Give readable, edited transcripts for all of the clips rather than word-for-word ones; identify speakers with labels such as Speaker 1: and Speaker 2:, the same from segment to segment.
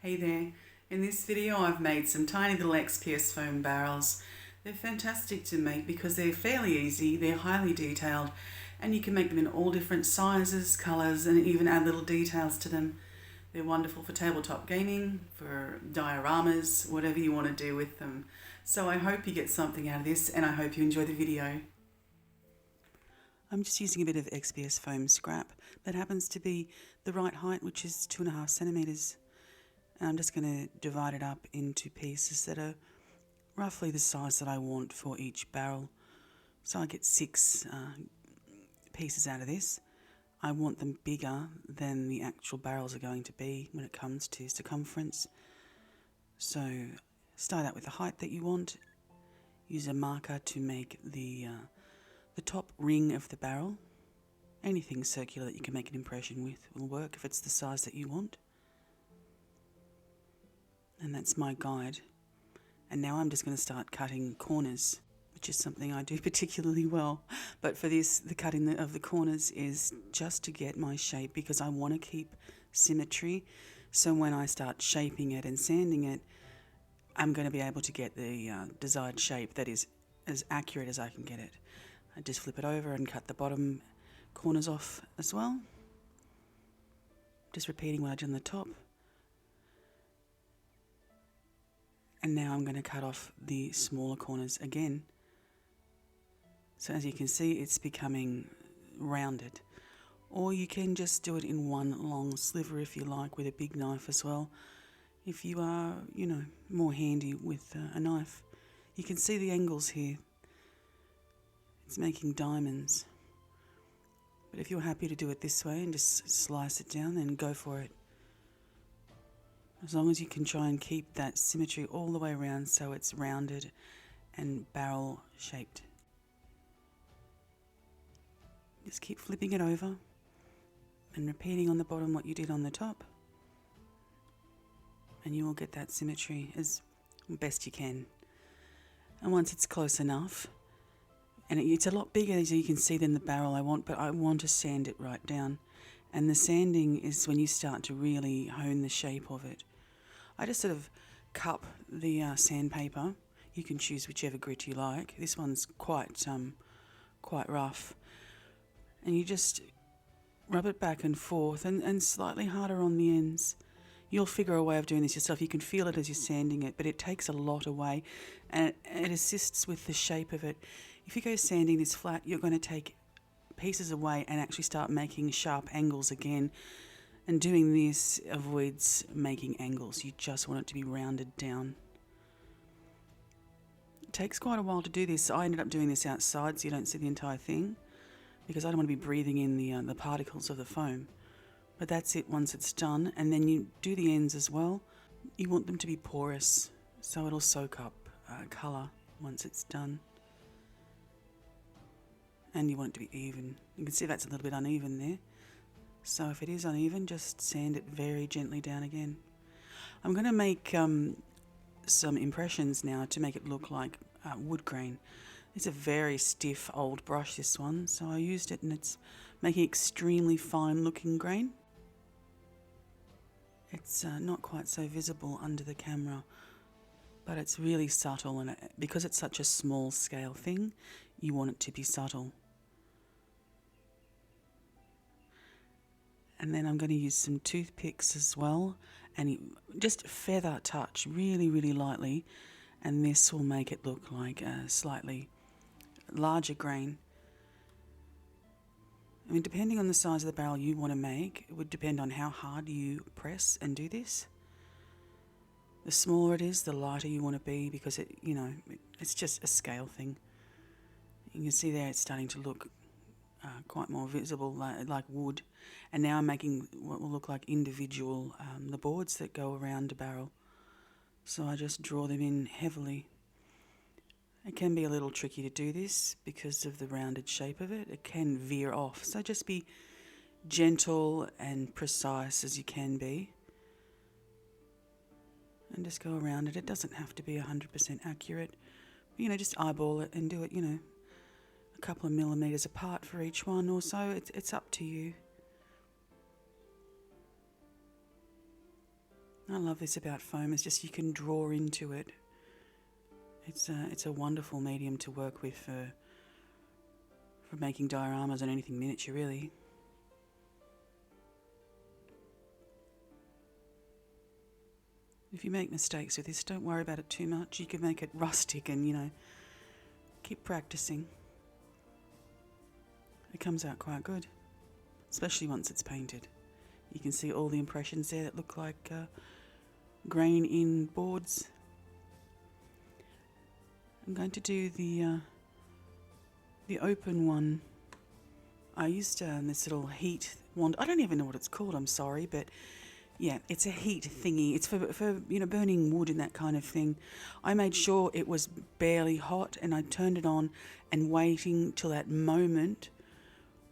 Speaker 1: Hey there, in this video I've made some tiny little XPS foam barrels. They're fantastic to make because they're fairly easy, they're highly detailed, and you can make them in all different sizes, colours, and even add little details to them. They're wonderful for tabletop gaming, for dioramas, whatever you want to do with them. So I hope you get something out of this, and I hope you enjoy the video. I'm just using a bit of XPS foam scrap that happens to be the right height, which is 2.5 centimetres. And I'm just going to divide it up into pieces that are roughly the size that I want for each barrel. So I get 6 pieces out of this. I want them bigger than the actual barrels are going to be when it comes to circumference. So start out with the height that you want. Use a marker to make the top ring of the barrel. Anything circular that you can make an impression with will work if it's the size that you want. And that's my guide. And now I'm just going to start cutting corners, which is something I do particularly well. But for this, the cutting of the corners is just to get my shape, because I want to keep symmetry. So when I start shaping it and sanding it, I'm going to be able to get the desired shape that is as accurate as I can get it. I just flip it over and cut the bottom corners off as well. Just repeating what I did on the top. And now I'm going to cut off the smaller corners again. So as you can see, it's becoming rounded. Or you can just do it in one long sliver if you like, with a big knife as well. If you are, more handy with a knife. You can see the angles here. It's making diamonds. But if you're happy to do it this way and just slice it down, then go for it. As long as you can try and keep that symmetry all the way around so it's rounded and barrel shaped. Just keep flipping it over and repeating on the bottom what you did on the top, and you will get that symmetry as best you can. And once it's close enough, and it's a lot bigger as you can see than the barrel I want, but I want to sand it right down. And the sanding is when you start to really hone the shape of it. I just sort of cup the sandpaper. You can choose whichever grit you like. This one's quite rough. And you just rub it back and forth and slightly harder on the ends. You'll figure a way of doing this yourself. You can feel it as you're sanding it, but it takes a lot away, and it assists with the shape of it. If you go sanding this flat, you're going to take pieces away and actually start making sharp angles again. And doing this avoids making angles. You just want it to be rounded down. It takes quite a while to do this. I ended up doing this outside so you don't see the entire thing, because I don't want to be breathing in the particles of the foam. But that's it once it's done. And then you do the ends as well. You want them to be porous, so it'll soak up colour once it's done. And you want it to be even. You can see that's a little bit uneven there. So if it is uneven, just sand it very gently down again. I'm going to make some impressions now to make it look like wood grain. It's a very stiff old brush, this one, so I used it, and it's making extremely fine looking grain. It's not quite so visible under the camera, but it's really subtle, and because it's such a small scale thing, you want it to be subtle. And then I'm going to use some toothpicks as well, and just feather touch really, really lightly, and this will make it look like a slightly larger grain. I mean, depending on the size of the barrel you want to make, it would depend on how hard you press and do this. The smaller it is, the lighter you want to be, because it's just a scale thing. You can see there it's starting to look quite more visible, like wood. And now I'm making what will look like individual the boards that go around a barrel. So I just draw them in heavily. It can be a little tricky to do this because of the rounded shape of it. It can veer off, so just be gentle and precise as you can be. And just go around it. It doesn't have to be 100% accurate. Just eyeball it and do it, a couple of millimetres apart for each one or so. It's up to you. I love this about foam. It's just you can draw into it. It's a wonderful medium to work with for making dioramas and anything miniature, really. If you make mistakes with this, don't worry about it too much. You can make it rustic and, keep practicing. It comes out quite good, especially once it's painted. You can see all the impressions there that look like grain in boards. I'm going to do the open one. I used this little heat wand. I don't even know what it's called, I'm sorry, but yeah, it's a heat thingy. It's for burning wood and that kind of thing. I made sure it was barely hot and I turned it on and waiting till that moment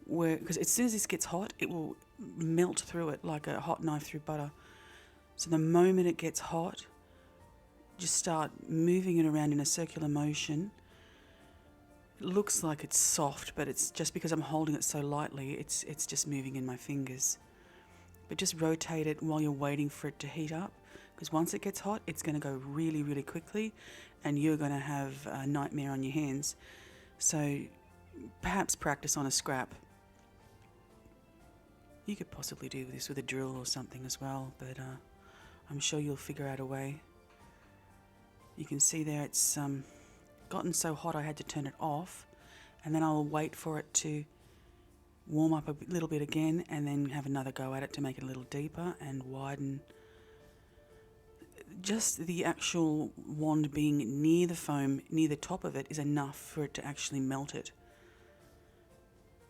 Speaker 1: where, because as soon as this gets hot, it will melt through it like a hot knife through butter. So the moment it gets hot, just start moving it around in a circular motion. It looks like it's soft, but it's just because I'm holding it so lightly, it's just moving in my fingers. But just rotate it while you're waiting for it to heat up, because once it gets hot, it's going to go really, really quickly, and you're going to have a nightmare on your hands. So perhaps practice on a scrap. You could possibly do this with a drill or something as well, but I'm sure you'll figure out a way. You can see there it's gotten so hot I had to turn it off, and then I'll wait for it to warm up a little bit again and then have another go at it to make it a little deeper and widen. Just the actual wand being near the foam, near the top of it, is enough for it to actually melt it.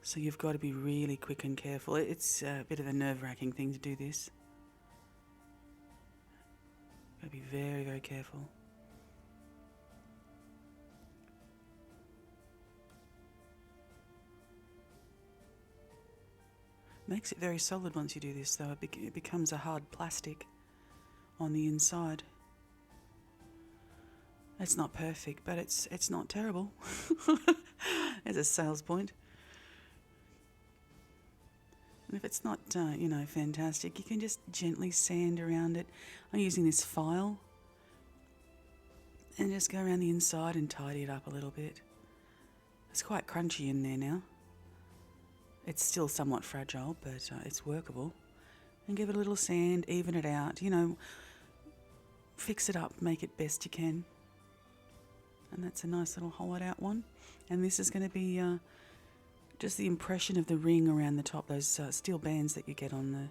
Speaker 1: So you've got to be really quick and careful. It's a bit of a nerve-wracking thing to do this. Got to be very, very careful. Makes it very solid once you do this, though. It becomes a hard plastic on the inside. It's not perfect, but it's not terrible. As a sales point. And if it's not, fantastic, you can just gently sand around it. I'm using this file and just go around the inside and tidy it up a little bit. It's quite crunchy in there now. It's still somewhat fragile, but it's workable. And give it a little sand, even it out, fix it up, make it best you can. And that's a nice little hollowed out one. And this is going to be just the impression of the ring around the top, those steel bands that you get on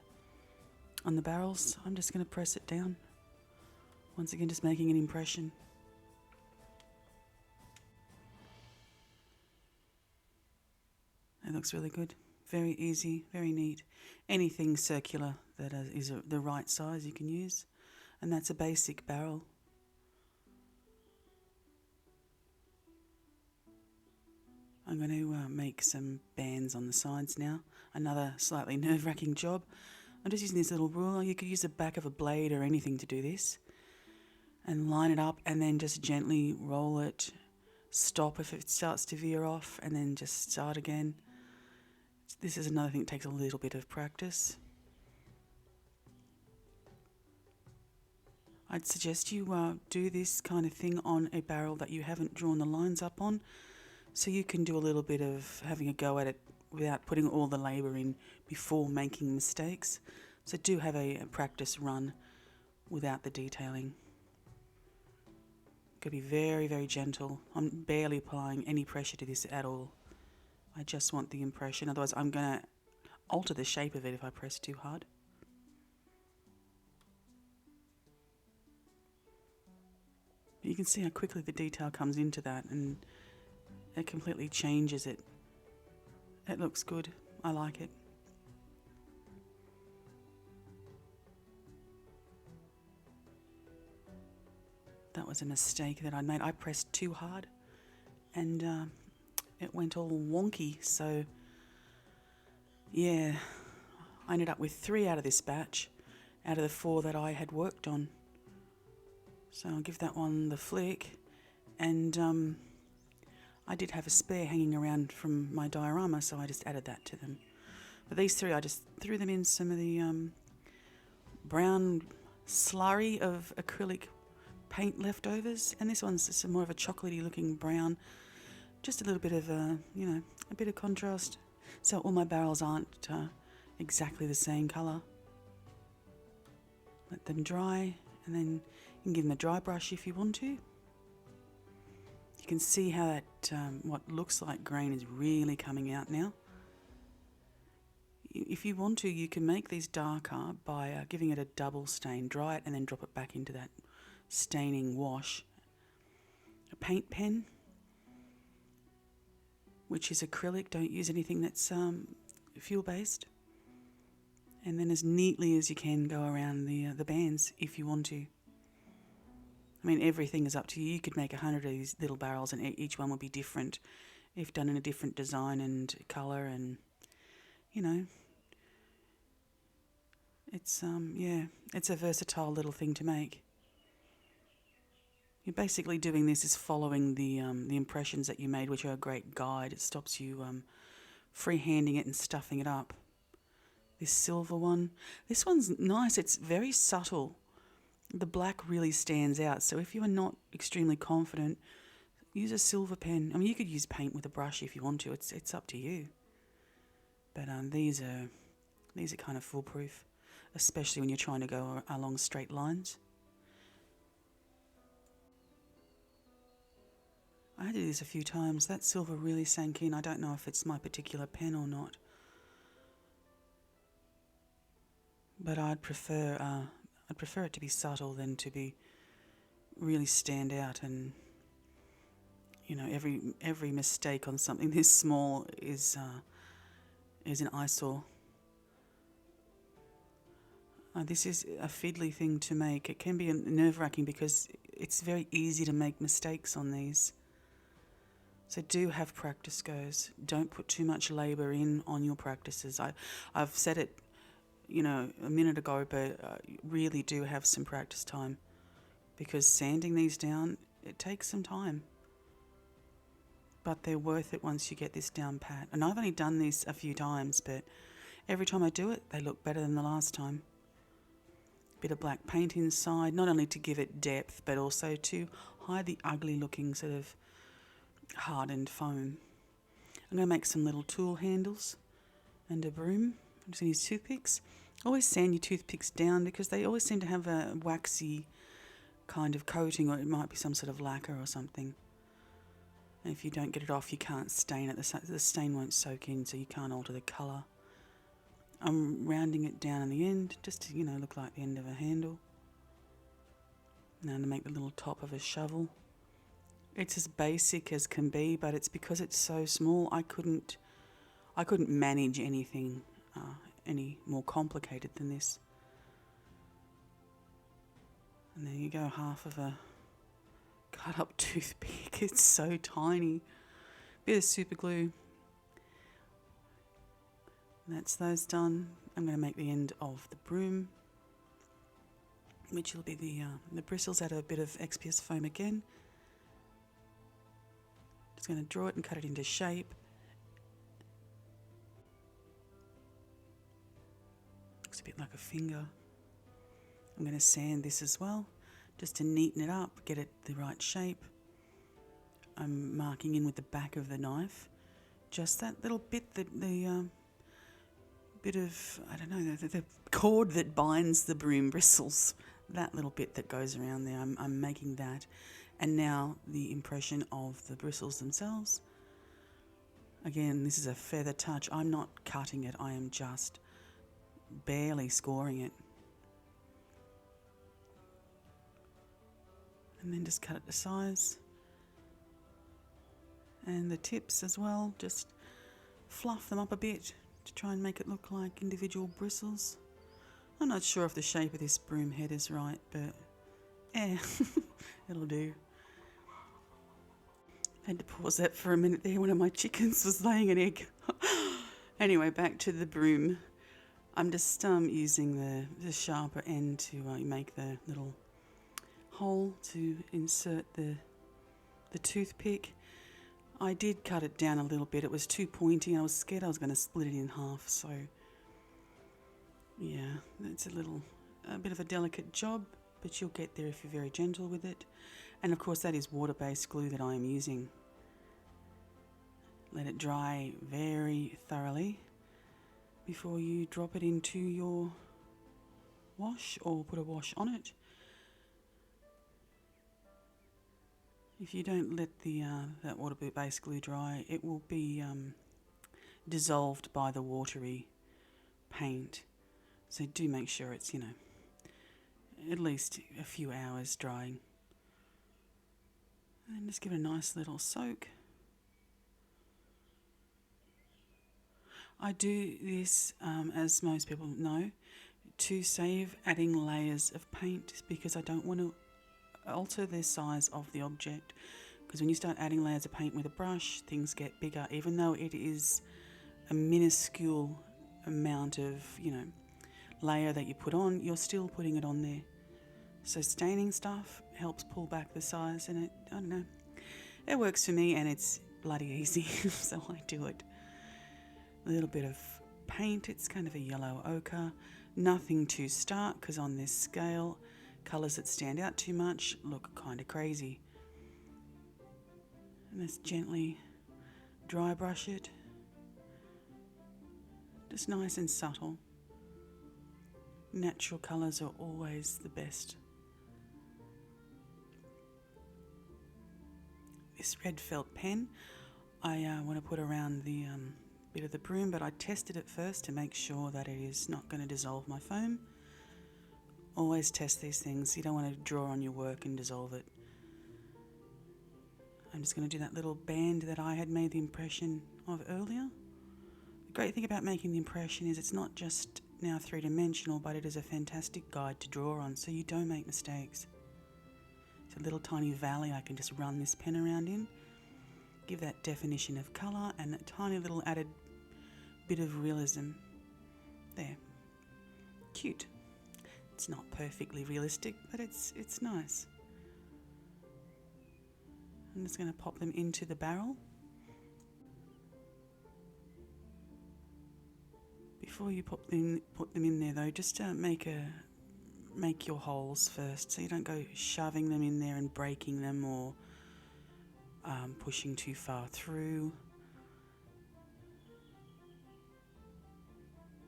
Speaker 1: the barrels. I'm just going to press it down. Once again, just making an impression. It looks really good. Very easy, very neat. Anything circular that is the right size you can use. And that's a basic barrel. I'm going to make some bands on the sides now. Another slightly nerve-wracking job. I'm just using this little ruler. You could use the back of a blade or anything to do this. And line it up and then just gently roll it. Stop if it starts to veer off and then just start again. This is another thing that takes a little bit of practice. I'd suggest you do this kind of thing on a barrel that you haven't drawn the lines up on, so you can do a little bit of having a go at it without putting all the labour in before making mistakes. So do have a practice run without the detailing. Got to be very, very gentle. I'm barely applying any pressure to this at all. I just want the impression, otherwise I'm going to alter the shape of it if I press too hard. But you can see how quickly the detail comes into that and it completely changes it. It looks good. I like it. That was a mistake that I made. I pressed too hard and it went all wonky, so yeah, I ended up with 3 out of this batch, out of the 4 that I had worked on. So I'll give that one the flick, and I did have a spare hanging around from my diorama, so I just added that to them. But these 3, I just threw them in some of the brown slurry of acrylic paint leftovers, and this one's just more of a chocolatey looking brown. Just a little bit of a bit of contrast, so all my barrels aren't exactly the same colour. Let them dry, and then you can give them a dry brush if you want to. You can see how that what looks like grain is really coming out now. If you want to, you can make these darker by giving it a double stain, dry it and then drop it back into that staining wash. A paint pen, which is acrylic, don't use anything that's fuel based. And then as neatly as you can go around the bands if you want to. I mean, everything is up to you. You could make 100 of these little barrels and each one would be different if done in a different design and colour, and it's it's a versatile little thing to make. You're basically doing this is following the impressions that you made, which are a great guide. It stops you free-handing it and stuffing it up. This silver one, this one's nice. It's very subtle. The black really stands out. So if you are not extremely confident, use a silver pen. I mean, you could use paint with a brush if you want to. It's up to you. But these are kind of foolproof, especially when you're trying to go along straight lines. I had to do this a few times. That silver really sank in. I don't know if it's my particular pen or not. But I'd prefer it to be subtle than to be really stand out, and every mistake on something this small is an eyesore. This is a fiddly thing to make. It can be nerve-wracking because it's very easy to make mistakes on these. So do have practice goes. Don't put too much labour in on your practices. I've said it a minute ago, but really do have some practice time, because sanding these down, it takes some time. But they're worth it once you get this down pat. And I've only done this a few times, but every time I do it, they look better than the last time. Bit of black paint inside, not only to give it depth, but also to hide the ugly looking sort of hardened foam. I'm going to make some little tool handles and a broom. I'm just going to use toothpicks. Always sand your toothpicks down because they always seem to have a waxy kind of coating, or it might be some sort of lacquer or something. And if you don't get it off, you can't stain it. The stain won't soak in, so you can't alter the colour. I'm rounding it down in the end just to, look like the end of a handle. Now to make the little top of a shovel. It's as basic as can be, but it's because it's so small, I couldn't manage anything any more complicated than this. And there you go, half of a cut up toothpick. It's so tiny. Bit of super glue. That's those done. I'm going to make the end of the broom, which will be the bristles out of a bit of XPS foam again. Just going to draw it and cut it into shape. Looks a bit like a finger. I'm going to sand this as well, just to neaten it up, get it the right shape. I'm marking in with the back of the knife, just that little bit, the bit of, the cord that binds the broom bristles, that little bit that goes around there, I'm making that. And now the impression of the bristles themselves. Again, this is a feather touch. I'm not cutting it, I am just barely scoring it. And then just cut it to size. And the tips as well, just fluff them up a bit to try and make it look like individual bristles. I'm not sure if the shape of this broom head is right, but it'll do. I had to pause that for a minute there. One of my chickens was laying an egg. Anyway, back to the broom. I'm just using the sharper end to make the little hole to insert the toothpick. I did cut it down a little bit. It was too pointy and I was scared I was going to split it in half. So yeah, it's a little a bit of a delicate job, but you'll get there if you're very gentle with it. And of course that is water-based glue that I am using. Let it dry very thoroughly before you drop it into your wash or put a wash on it. If you don't let that water-based glue dry, it will be dissolved by the watery paint. So do make sure it's, at least a few hours drying. And just give it a nice little soak. I do this, as most people know, to save adding layers of paint because I don't want to alter the size of the object, because when you start adding layers of paint with a brush, things get bigger. Even though it is a minuscule amount of, layer that you put on, you're still putting it on there. So staining stuff helps pull back the size, and I don't know, it works for me and it's bloody easy, so I do it. A little bit of paint, it's kind of a yellow ochre, nothing too stark, because on this scale, colours that stand out too much look kind of crazy. And just gently dry brush it, just nice and subtle. Natural colours are always the best. This red felt pen I want to put around the bit of the broom, but I tested it first to make sure that it is not going to dissolve my foam. Always test these things. You don't want to draw on your work and dissolve it. I'm just going to do that little band that I had made the impression of earlier. The great thing about making the impression is it's not just now three-dimensional, but it is a fantastic guide to draw on, so you don't make mistakes. It's a little tiny valley I can just run this pen around in, give that definition of colour and that tiny little added bit of realism. There. Cute. It's not perfectly realistic, but it's nice. I'm just going to pop them into the barrel. Before you put them in there though, just make your holes first, so you don't go shoving them in there and breaking them or pushing too far through.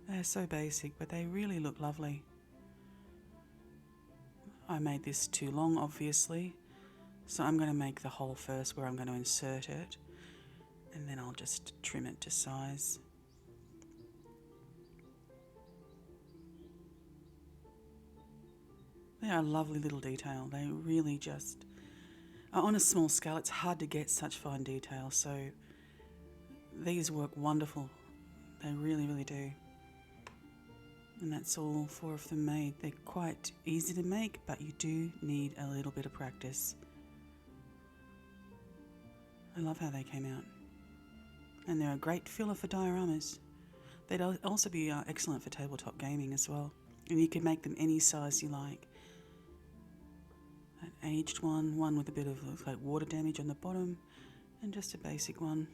Speaker 1: They're so basic, but they really look lovely. I made this too long, obviously, so I'm going to make the hole first where I'm going to insert it, and then I'll just trim it to size. They are a lovely little detail. They really just... on a small scale, it's hard to get such fine detail, so these work wonderful. They really, really do. And that's all 4 of them made. They're quite easy to make, but you do need a little bit of practice. I love how they came out. And they're a great filler for dioramas. They'd also be excellent for tabletop gaming as well. And you can make them any size you like. An aged one with a bit of like water damage on the bottom, and just a basic one.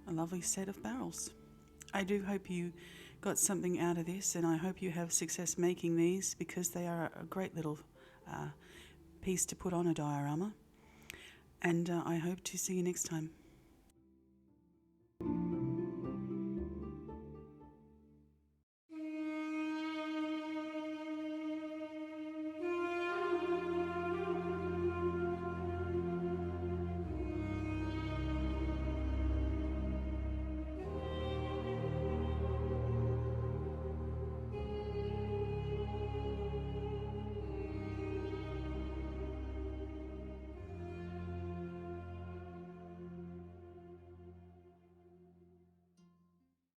Speaker 1: A lovely set of barrels. I do hope you got something out of this, and I hope you have success making these, because they are a great little piece to put on a diorama. And I hope to see you next time.